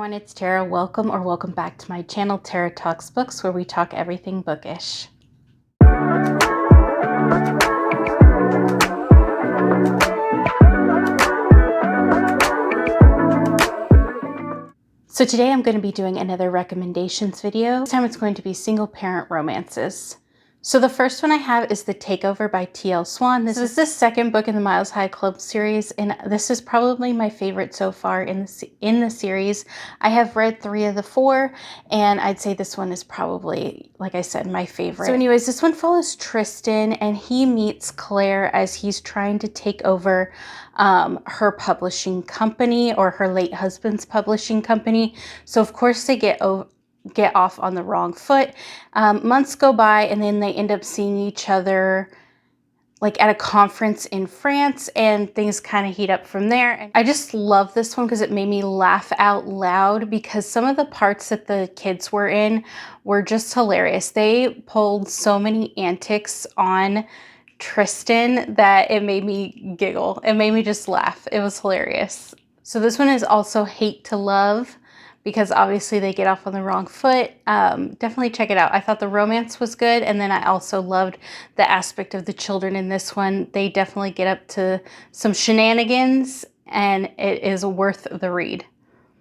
everyone, it's Tara. Welcome back to my channel, Tara Talks Books, where we talk everything bookish. So today I'm going to be doing another recommendations video. This time it's going to be single parent romances. So the first one I have is The Takeover by T.L. Swan. This is the second book in the Miles High Club series, and this is probably my favorite so far in the series. I have read 3 of the 4, and I'd say this one is probably, like I said, my favorite. So anyways, this one follows Tristan, and he meets Claire as he's trying to take over her publishing company, or her late husband's publishing company. So of course they get off on the wrong foot. Months go by, and then they end up seeing each other like at a conference in France, and things kind of heat up from there. And I just love this one because it made me laugh out loud, because some of the parts that the kids were in were just hilarious. They pulled so many antics on Tristan that it made me giggle. It made me just laugh. It was hilarious. So this one is also hate to love, because obviously they get off on the wrong foot. Definitely check it out. I thought the romance was good, and then I also loved the aspect of the children in this one. They definitely get up to some shenanigans, and it is worth the read.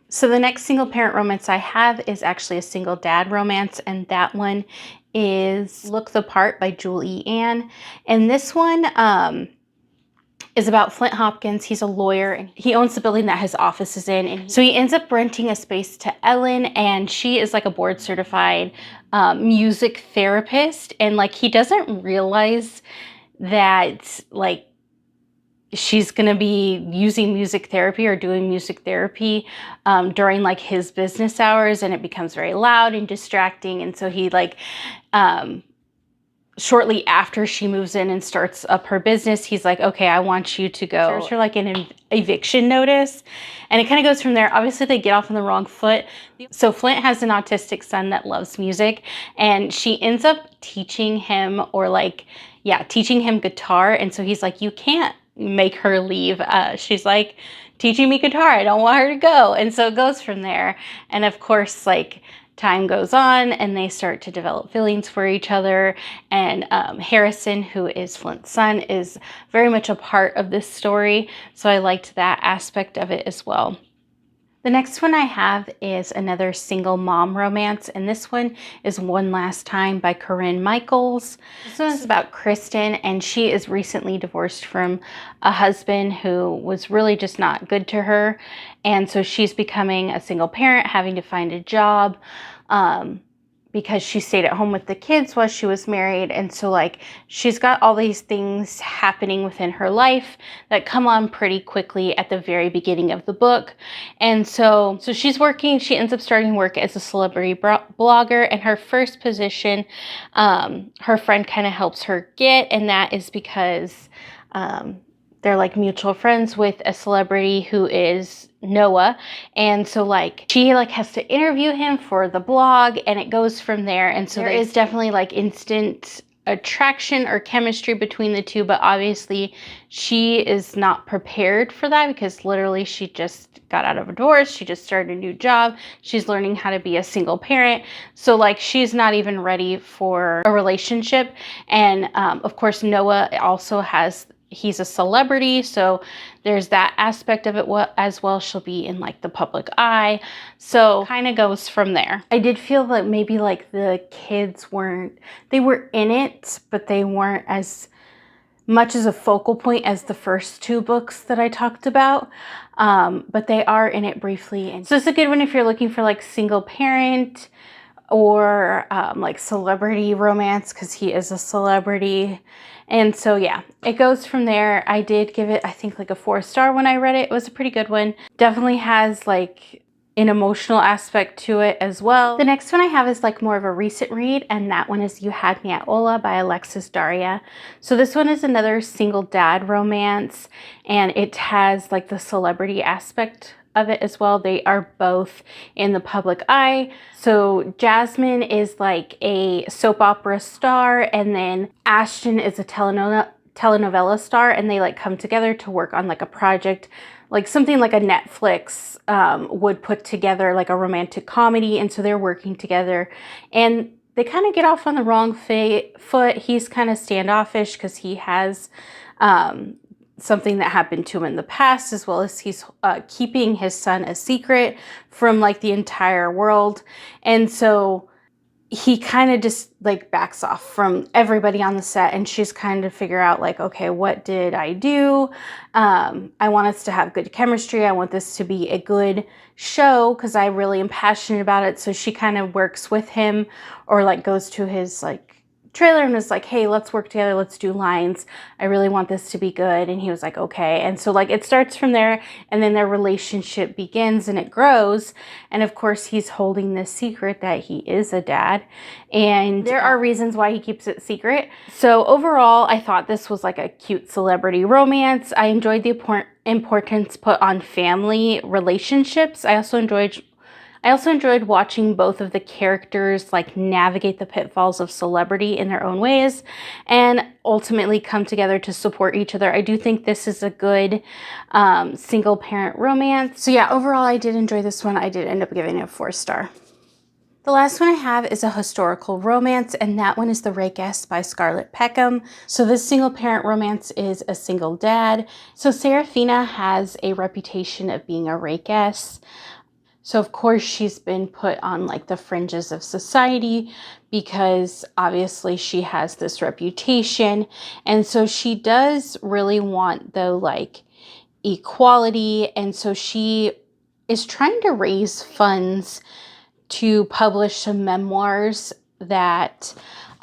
So the next single parent romance I have is actually a single dad romance, and that one is Look the Part by Julie Ann. And this one is about Flint Hopkins. He's a lawyer, and he owns the building that his office is in. And so he ends up renting a space to Ellen, and she is like a board certified music therapist. And like, he doesn't realize that like she's gonna be using music therapy or doing music therapy during like his business hours, and it becomes very loud and distracting. And so he like, shortly after she moves in and starts up her business, he's like, okay, I want you to go. Serves her like an eviction notice. And it kind of goes from there. Obviously they get off on the wrong foot. So Flint has an autistic son that loves music, and she ends up teaching him, or like, yeah, teaching him guitar. And so he's like, you can't make her leave. She's like teaching me guitar. I don't want her to go. And so it goes from there. And of course, like, time goes on, and they start to develop feelings for each other. And Harrison, who is Flint's son, is very much a part of this story. So I liked that aspect of it as well. The next one I have is another single mom romance, and this one is One Last Time by Corinne Michaels. This one is about Kristen, and she is recently divorced from a husband who was really just not good to her. And so she's becoming a single parent, having to find a job, because she stayed at home with the kids while she was married. And so like, she's got all these things happening within her life that come on pretty quickly at the very beginning of the book. And so she's working, she ends up starting work as a celebrity blogger, and her first position, her friend kind of helps her get, and that is because they're like mutual friends with a celebrity who is Noah. And so like, she like has to interview him for the blog, and it goes from there. And so there is definitely like instant attraction or chemistry between the two, but obviously she is not prepared for that, because literally she just got out of a divorce, she just started a new job, she's learning how to be a single parent. So like, she's not even ready for a relationship. And of course Noah also he's a celebrity, so there's that aspect of it as well. She'll be in like the public eye, so kind of goes from there. I did feel that maybe like the kids they were in it, but they weren't as much as a focal point as the first 2 books that I talked about, but they are in it briefly. And so it's a good one if you're looking for like single parent or like celebrity romance, because he is a celebrity. And so yeah, it goes from there. I did give it, I think, like a 4-star when I read it. It was a pretty good one. Definitely has like an emotional aspect to it as well. The next one I have is like more of a recent read, and that one is You Had Me at Ola by Alexis Daria. So this one is another single dad romance, and it has like the celebrity aspect of it as well. They are both in the public eye. So Jasmine is like a soap opera star, and then Ashton is a telenovela star, and they like come together to work on like a project like something like a Netflix would put together like a romantic comedy. And so they're working together and they kind of get off on the wrong foot. He's kind of standoffish because he has something that happened to him in the past, as well as he's keeping his son a secret from like the entire world. And so he kind of just like backs off from everybody on the set, and she's kind of figure out like, okay, what did I do? I want us to have good chemistry. I want this to be a good show because I really am passionate about it. So she kind of works with him, or like goes to his like trailer and was like, hey, let's work together, let's do lines, I really want this to be good. And he was like, okay. And so like it starts from there, and then their relationship begins and it grows. And of course he's holding this secret that he is a dad, and there are reasons why he keeps it secret. So overall, I thought this was like a cute celebrity romance. I enjoyed the importance put on family relationships. I also enjoyed watching both of the characters like navigate the pitfalls of celebrity in their own ways and ultimately come together to support each other. I do think this is a good single parent romance. So yeah, overall I did enjoy this one. I did end up giving it a 4-star. The last one I have is a historical romance, and that one is The Rakess by Scarlett Peckham. So this single parent romance is a single dad. So Serafina has a reputation of being a rakess. So of course she's been put on like the fringes of society because obviously she has this reputation. And so she does really want though like equality. And so she is trying to raise funds to publish some memoirs that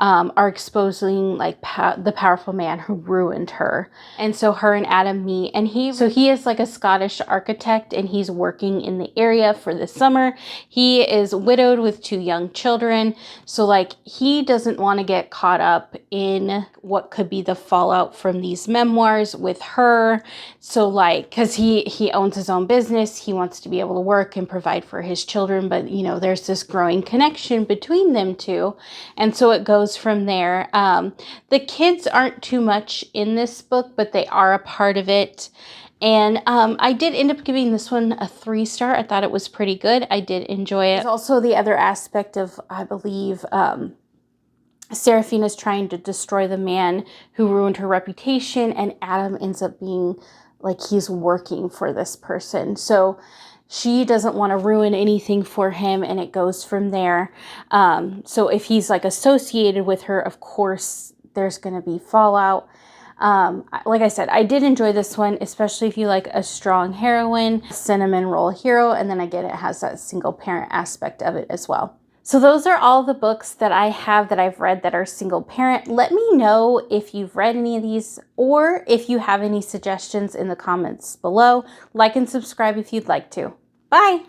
are exposing like the powerful man who ruined her. And so her and Adam meet, and he is like a Scottish architect, and he's working in the area for the summer. He is widowed with 2 young children. So like he doesn't want to get caught up in what could be the fallout from these memoirs with her. So like, cause he owns his own business. He wants to be able to work and provide for his children. But you know, there's this growing connection between them two. And so it goes from there. The kids aren't too much in this book, but they are a part of it. And I did end up giving this one a 3-star. I thought it was pretty good. I did enjoy it. There's also the other aspect of, I believe, Serafina's trying to destroy the man who ruined her reputation, and Adam ends up being like he's working for this person. So she doesn't want to ruin anything for him, and it goes from there. So if he's like associated with her, of course, there's going to be fallout. Like I said, I did enjoy this one, especially if you like a strong heroine, cinnamon roll hero, and then again, it has that single parent aspect of it as well. So those are all the books that I have that I've read that are single parent. Let me know if you've read any of these, or if you have any suggestions in the comments below. Like and subscribe if you'd like to. Bye!